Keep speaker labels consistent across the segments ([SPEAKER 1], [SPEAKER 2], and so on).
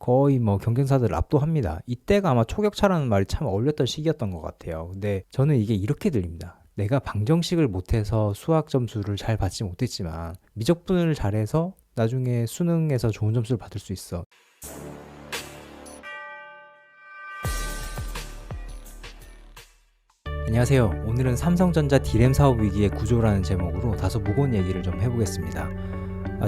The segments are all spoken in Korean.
[SPEAKER 1] 거의 뭐 경쟁사들을 압도합니다. 이때가 아마 초격차라는 말이 참 어울렸던 시기였던 것 같아요. 근데 저는 이게 이렇게 들립니다. 내가 방정식을 못해서 수학 점수를 잘 받지 못했지만 미적분을 잘해서 나중에 수능에서 좋은 점수를 받을 수 있어. 안녕하세요. 오늘은 삼성전자 D램 사업 위기의 구조라는 제목으로 다소 무거운 얘기를 좀 해보겠습니다.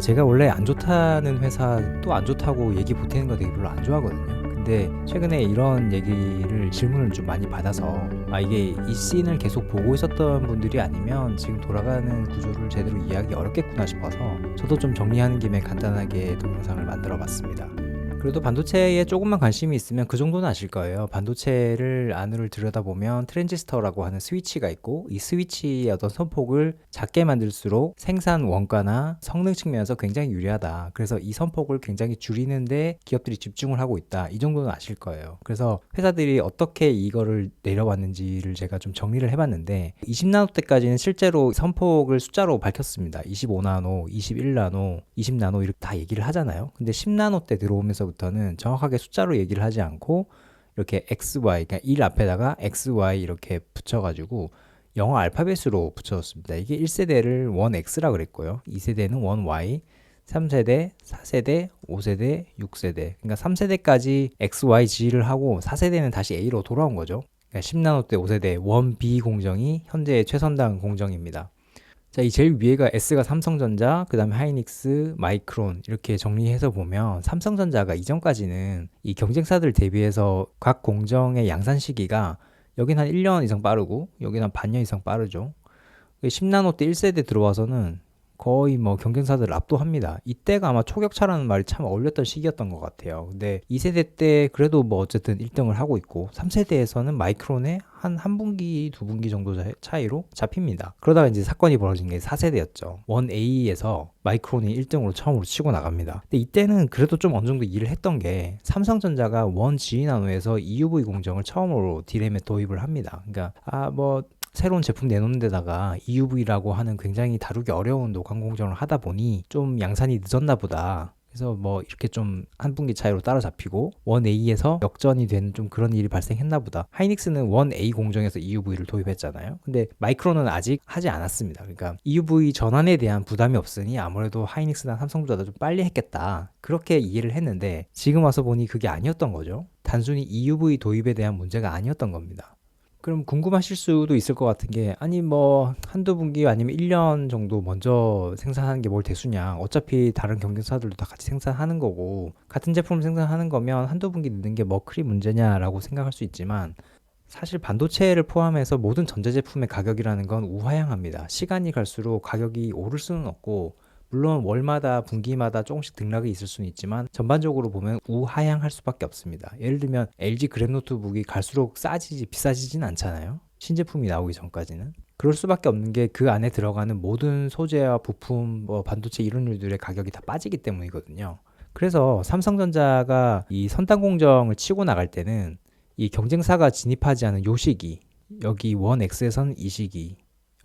[SPEAKER 1] 제가 원래 안 좋다는 회사 또 안 좋다고 얘기 보태는 거 되게 별로 안 좋아하거든요. 근데 최근에 이런 얘기를 질문을 좀 많이 받아서 이게 이 씬을 계속 보고 있었던 분들이 아니면 지금 돌아가는 구조를 제대로 이해하기 어렵겠구나 싶어서 저도 좀 정리하는 김에 간단하게 동영상을 만들어 봤습니다. 그래도 반도체에 조금만 관심이 있으면 그 정도는 아실 거예요. 반도체를 안을 들여다보면 트랜지스터라고 하는 스위치가 있고, 이 스위치의 어떤 선폭을 작게 만들수록 생산 원가나 성능 측면에서 굉장히 유리하다. 그래서 이 선폭을 굉장히 줄이는데 기업들이 집중을 하고 있다. 이 정도는 아실 거예요. 그래서 회사들이 어떻게 이거를 내려왔는지를 제가 좀 정리를 해봤는데 20나노 때까지는 실제로 선폭을 숫자로 밝혔습니다. 25나노, 21나노, 20나노 이렇게 다 얘기를 하잖아요. 근데 10나노 때 들어오면서 부터는 정확하게 숫자로 얘기를 하지 않고 이렇게 XY, 그러니까 1 앞에다가 XY 이렇게 붙여가지고 영어 알파벳으로 붙여줬습니다. 이게 1세대를 1X라 그랬고요. 2세대는 1Y, 3세대, 4세대, 5세대, 6세대. 그러니까 3세대까지 XYG를 하고 4세대는 다시 A로 돌아온 거죠. 그러니까 10나노 때 5세대 1B 공정이 현재의 최선당 공정입니다. 자, 이 제일 위에가 S가 삼성전자, 그 다음에 하이닉스, 마이크론 이렇게 정리해서 보면 삼성전자가 이전까지는 이 경쟁사들 대비해서 각 공정의 양산 시기가 여긴 한 1년 이상 빠르고 여긴 한 반년 이상 빠르죠. 10나노 때 1세대 들어와서는 거의 뭐 경쟁사들을 압도합니다. 이때가 아마 초격차라는 말이 참 어울렸던 시기였던 것 같아요. 근데 2세대 때 그래도 뭐 어쨌든 1등을 하고 있고 3세대에서는 마이크론의 한 분기, 두 분기 정도 차이로 잡힙니다. 그러다가 이제 사건이 벌어진 게 4세대였죠. 1A에서 마이크론이 1등으로 처음으로 치고 나갑니다. 근데 이때는 그래도 좀 어느 정도 일을 했던 게 삼성전자가 1G 나노에서 EUV 공정을 처음으로 D램에 도입을 합니다. 그러니까 새로운 제품 내놓는 데다가 EUV라고 하는 굉장히 다루기 어려운 노광 공정을 하다 보니 좀 양산이 늦었나 보다. 그래서 뭐 이렇게 좀 한 분기 차이로 따라잡히고 1A에서 역전이 되는 좀 그런 일이 발생했나 보다. 하이닉스는 1A 공정에서 EUV를 도입했잖아요. 근데 마이크론은 아직 하지 않았습니다. 그러니까 EUV 전환에 대한 부담이 없으니 아무래도 하이닉스나 삼성보다 좀 빨리 했겠다. 그렇게 이해를 했는데 지금 와서 보니 그게 아니었던 거죠. 단순히 EUV 도입에 대한 문제가 아니었던 겁니다. 그럼 궁금하실 수도 있을 것 같은 게 한두 분기 아니면 1년 정도 먼저 생산하는 게 뭘 대수냐. 어차피 다른 경쟁사들도 다 같이 생산하는 거고 같은 제품을 생산하는 거면 한두 분기 늦는 게 뭐 크리 문제냐라고 생각할 수 있지만 사실 반도체를 포함해서 모든 전자제품의 가격이라는 건 우하향합니다. 시간이 갈수록 가격이 오를 수는 없고 물론 월마다 분기마다 조금씩 등락이 있을 수는 있지만 전반적으로 보면 우하향할 수밖에 없습니다. 예를 들면 LG 그램 노트북이 갈수록 비싸지진 않잖아요. 신제품이 나오기 전까지는. 그럴 수밖에 없는 게 그 안에 들어가는 모든 소재와 부품, 반도체 이론류들의 가격이 다 빠지기 때문이거든요. 그래서 삼성전자가 이 선단 공정을 치고 나갈 때는 이 경쟁사가 진입하지 않은 요 시기, 여기 1X에서는 이 시기,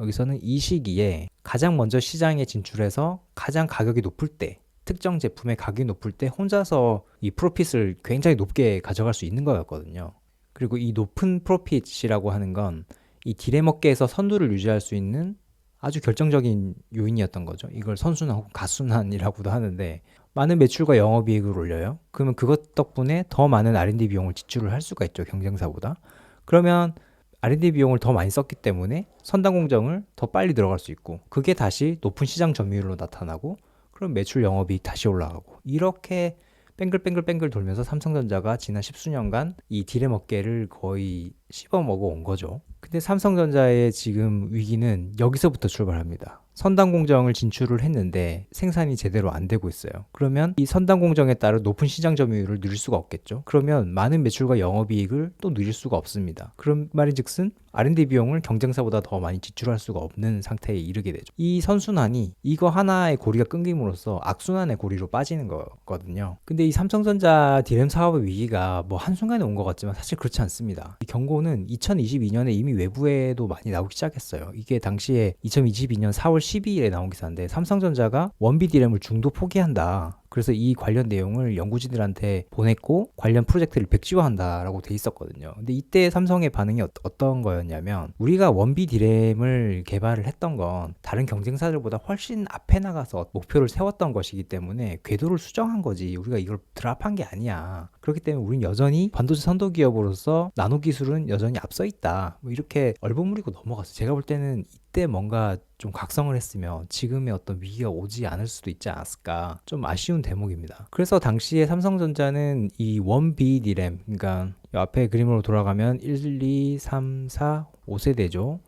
[SPEAKER 1] 여기서는 이 시기에 가장 먼저 시장에 진출해서 가장 가격이 높을 때, 특정 제품의 가격이 높을 때 혼자서 이 프로핏을 굉장히 높게 가져갈 수 있는 거였거든요. 그리고 이 높은 프로핏이라고 하는 건 이 D램 업계에서 선두를 유지할 수 있는 아주 결정적인 요인이었던 거죠. 이걸 선순환 혹은 가순환이라고도 하는데 많은 매출과 영업이익을 올려요. 그러면 그것 덕분에 더 많은 R&D 비용을 지출을 할 수가 있죠. 경쟁사보다. 그러면 R&D 비용을 더 많이 썼기 때문에 선단 공정을 더 빨리 들어갈 수 있고 그게 다시 높은 시장 점유율로 나타나고 그럼 매출 영업이익 다시 올라가고 이렇게 뺑글뺑글 돌면서 삼성전자가 지난 10수년간 이 D램 업계를 거의 씹어먹어 온 거죠. 근데 삼성전자의 지금 위기는 여기서부터 출발합니다. 선단 공정을 진출을 했는데 생산이 제대로 안 되고 있어요. 그러면 이 선단 공정에 따라 높은 시장 점유율을 누릴 수가 없겠죠. 그러면 많은 매출과 영업이익을 또 누릴 수가 없습니다. 그런 말인즉슨 R&D 비용을 경쟁사보다 더 많이 지출할 수가 없는 상태에 이르게 되죠. 이 선순환이 이거 하나의 고리가 끊김으로써 악순환의 고리로 빠지는 거거든요. 근데 이 삼성전자 D램 사업의 위기가 한순간에 온 것 같지만 사실 그렇지 않습니다. 이 경고는 2022년에 이미 외부에도 많이 나오기 시작했어요. 이게 당시에 2022년 4월 12일에 나온 기사인데 삼성전자가 원비 D램을 중도 포기한다. 그래서 이 관련 내용을 연구진들한테 보냈고 관련 프로젝트를 백지화한다라고 돼 있었거든요. 근데 이때 삼성의 반응이 어떤 거였냐면, 우리가 원비 디램을 개발을 했던 건 다른 경쟁사들보다 훨씬 앞에 나가서 목표를 세웠던 것이기 때문에 궤도를 수정한 거지 우리가 이걸 드랍한 게 아니야. 그렇기 때문에 우린 여전히 반도체 선도 기업으로서 나노 기술은 여전히 앞서 있다. 뭐 이렇게 얼버무리고 넘어갔어요. 제가 볼 때는 이때 뭔가 좀 각성을 했으면 지금의 어떤 위기가 오지 않을 수도 있지 않았을까, 좀 아쉬운 대목입니다. 그래서 당시에 삼성전자는 이 1B 디램, 그러니까 이 앞에 그림으로 돌아가면 1, 2, 3, 4, 5세대죠.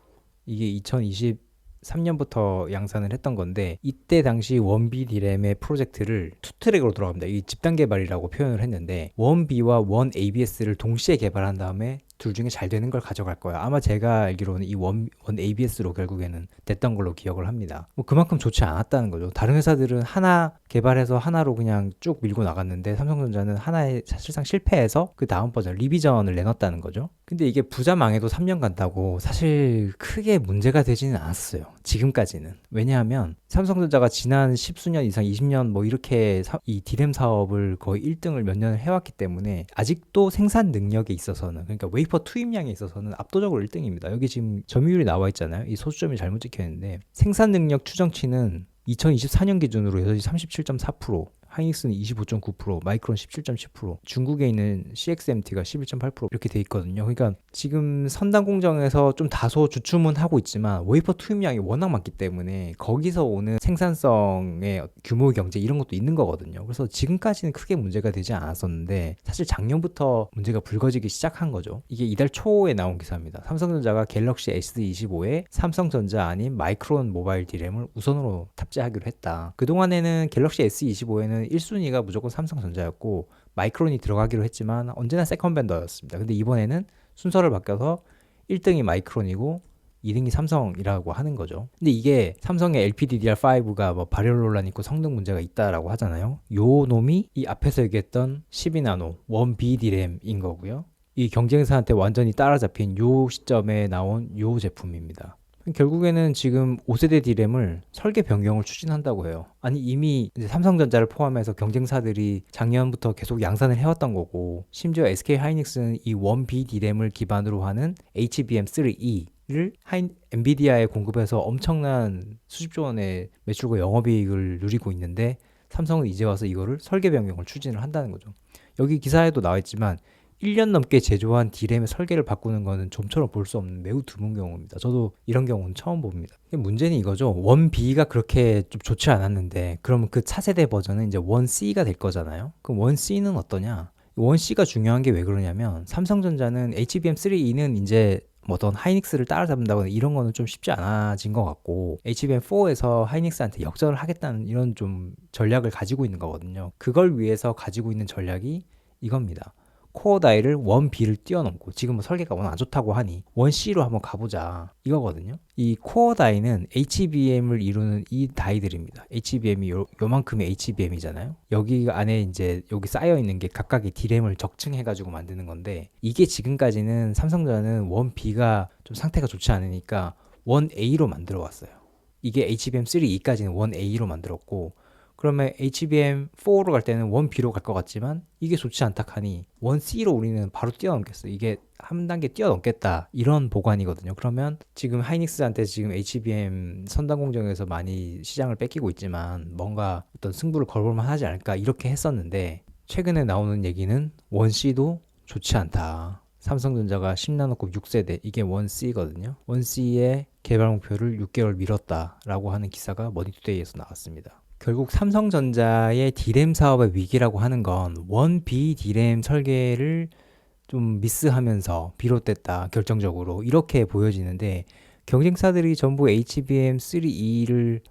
[SPEAKER 1] 이게 2023년부터 양산을 했던 건데, 이때 당시 1B 디램의 프로젝트를 투 트랙으로 돌아갑니다. 이 집단 개발이라고 표현을 했는데 1B와 1ABS를 동시에 개발한 다음에 둘 중에 잘 되는 걸 가져갈 거야. 아마 제가 알기로는 이 원 ABS로 결국에는 됐던 걸로 기억을 합니다. 뭐 그만큼 좋지 않았다는 거죠. 다른 회사들은 하나 개발해서 하나로 그냥 쭉 밀고 나갔는데 삼성전자는 하나에 사실상 실패해서 그 다음 버전 리비전을 내놨다는 거죠. 근데 이게 부자 망해도 3년 간다고 사실 크게 문제가 되지는 않았어요. 지금까지는. 왜냐하면 삼성전자가 지난 10수년 이상 20년 뭐 이렇게 이 디램 사업을 거의 1등을 몇 년을 해왔기 때문에 아직도 생산 능력에 있어서는, 그러니까 웨이퍼 투입량에 있어서는 압도적으로 1등입니다. 여기 지금 점유율이 나와 있잖아요. 이 소수점이 잘못 찍혀 있는데, 생산 능력 추정치는 2024년 기준으로 여전히 37.4%, 하이닉스는 25.9%, 마이크론 17.10%, 중국에 있는 CXMT가 11.8% 이렇게 돼 있거든요. 그러니까 지금 선단 공정에서 좀 다소 주춤은 하고 있지만 웨이퍼 투입량이 워낙 많기 때문에 거기서 오는 생산성의 규모 경제 이런 것도 있는 거거든요. 그래서 지금까지는 크게 문제가 되지 않았었는데 사실 작년부터 문제가 불거지기 시작한 거죠. 이게 이달 초에 나온 기사입니다. 삼성전자가 갤럭시 S25에 삼성전자 아닌 마이크론 모바일 디램을 우선으로 탑재하기로 했다. 그동안에는 갤럭시 S25에는 1순위가 무조건 삼성전자였고 마이크론이 들어가기로 했지만 언제나 세컨 벤더였습니다. 근데 이번에는 순서를 바뀌어서 1등이 마이크론이고 2등이 삼성이라고 하는 거죠. 근데 이게 삼성의 LPDDR5가 뭐 발열 논란 있고 성능 문제가 있다라고 하잖아요. 요 놈이 이 앞에서 얘기했던 12나노 1B 디램인 거고요. 이 경쟁사한테 완전히 따라잡힌 요 시점에 나온 요 제품입니다. 결국에는 지금 5세대 디램을 설계 변경을 추진한다고 해요. 아니 이미 이제 삼성전자를 포함해서 경쟁사들이 작년부터 계속 양산을 해왔던 거고, 심지어 SK 하이닉스는 이 1B 디램을 기반으로 하는 HBM3E를 엔비디아에 공급해서 엄청난 수십조 원의 매출과 영업이익을 누리고 있는데, 삼성은 이제 와서 이거를 설계 변경을 추진을 한다는 거죠. 여기 기사에도 나와있지만 1년 넘게 제조한 디램의 설계를 바꾸는 거는 좀처럼 볼 수 없는 매우 드문 경우입니다. 저도 이런 경우는 처음 봅니다. 문제는 이거죠. 1B가 그렇게 좀 좋지 않았는데 그러면 그 차세대 버전은 이제 1C가 될 거잖아요. 그럼 1C는 어떠냐? 1C가 중요한 게 왜 그러냐면, 삼성전자는 HBM3E는 이제 뭐 어떤 하이닉스를 따라잡는다거나 이런 거는 좀 쉽지 않아진 것 같고, HBM4에서 하이닉스한테 역전을 하겠다는 이런 좀 전략을 가지고 있는 거거든요. 그걸 위해서 가지고 있는 전략이 이겁니다. 코어 다이를 1B를 뛰어넘고, 지금 설계가 워낙 안 좋다고 하니 1C로 한번 가보자 이거거든요. 이 코어 다이는 HBM을 이루는 이 다이들입니다. HBM이 요만큼의 HBM이잖아요. 여기 안에 이제 여기 쌓여 있는 게 각각의 디램을 적층해가지고 만드는 건데, 이게 지금까지는 삼성전자는 1B가 좀 상태가 좋지 않으니까 1A로 만들어 왔어요. 이게 HBM3E까지는 1A로 만들었고, 그러면 HBM4로 갈 때는 1B로 갈 것 같지만 이게 좋지 않다 하니 1C로 우리는 바로 뛰어넘겠어. 이게 한 단계 뛰어넘겠다, 이런 보관이거든요. 그러면 지금 하이닉스한테 지금 HBM 선단 공정에서 많이 시장을 뺏기고 있지만 뭔가 어떤 승부를 걸어볼만 하지 않을까 이렇게 했었는데, 최근에 나오는 얘기는 1C도 좋지 않다. 삼성전자가 10나노급 6세대, 이게 1C거든요. 1C의 개발 목표를 6개월 미뤘다라고 하는 기사가 머니투데이에서 나왔습니다. 결국 삼성전자의 디램 사업의 위기라고 하는 건 1B 디램 설계를 좀 미스하면서 비롯됐다, 결정적으로 이렇게 보여지는데, 경쟁사들이 전부 HBM3E를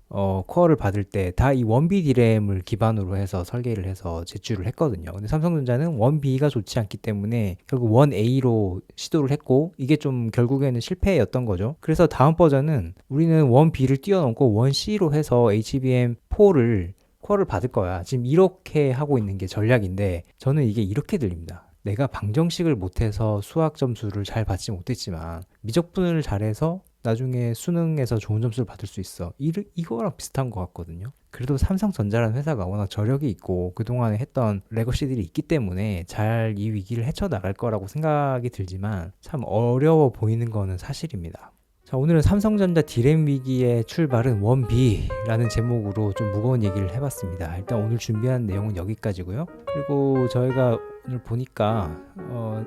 [SPEAKER 1] 코어를 받을 때 다 이 1B 디램을 기반으로 해서 설계를 해서 제출을 했거든요. 근데 삼성전자는 1B가 좋지 않기 때문에 결국 1A로 시도를 했고, 이게 좀 결국에는 실패였던 거죠. 그래서 다음 버전은 우리는 1B를 뛰어넘고 1C로 해서 HBM4를 코어를 받을 거야, 지금 이렇게 하고 있는 게 전략인데, 저는 이게 이렇게 들립니다. 내가 방정식을 못해서 수학 점수를 잘 받지 못했지만 미적분을 잘해서 나중에 수능에서 좋은 점수를 받을 수 있어. 이거랑 비슷한 것 같거든요. 그래도 삼성전자라는 회사가 워낙 저력이 있고 그동안에 했던 레거시들이 있기 때문에 잘 이 위기를 헤쳐나갈 거라고 생각이 들지만 참 어려워 보이는 거는 사실입니다. 자, 오늘은 삼성전자 디램 위기의 출발은 원비라는 제목으로 좀 무거운 얘기를 해봤습니다. 일단 오늘 준비한 내용은 여기까지고요. 그리고 저희가 오늘 보니까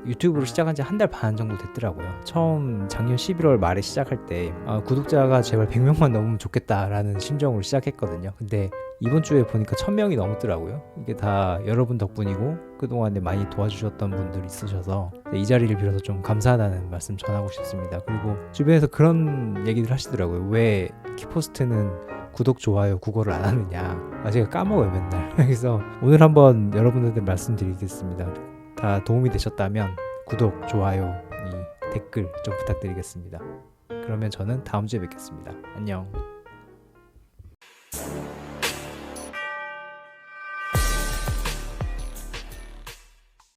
[SPEAKER 1] 유튜브로 시작한 지 한 달 반 정도 됐더라고요. 처음 작년 11월 말에 시작할 때 구독자가 제발 100명만 넘으면 좋겠다라는 심정으로 시작했거든요. 근데 이번 주에 보니까 1000명이 넘었더라고요. 이게 다 여러분 덕분이고 그동안에 많이 도와주셨던 분들 있으셔서 이 자리를 빌어서 좀 감사하다는 말씀 전하고 싶습니다. 그리고 주변에서 그런 얘기들 하시더라고요. 왜 키포스트는 구독, 좋아요, 구걸을 안 하느냐. 제가 까먹어요 맨날. 그래서 오늘 한번 여러분들한테 말씀드리겠습니다. 다 도움이 되셨다면 구독, 좋아요, 댓글 좀 부탁드리겠습니다. 그러면 저는 다음 주에 뵙겠습니다. 안녕.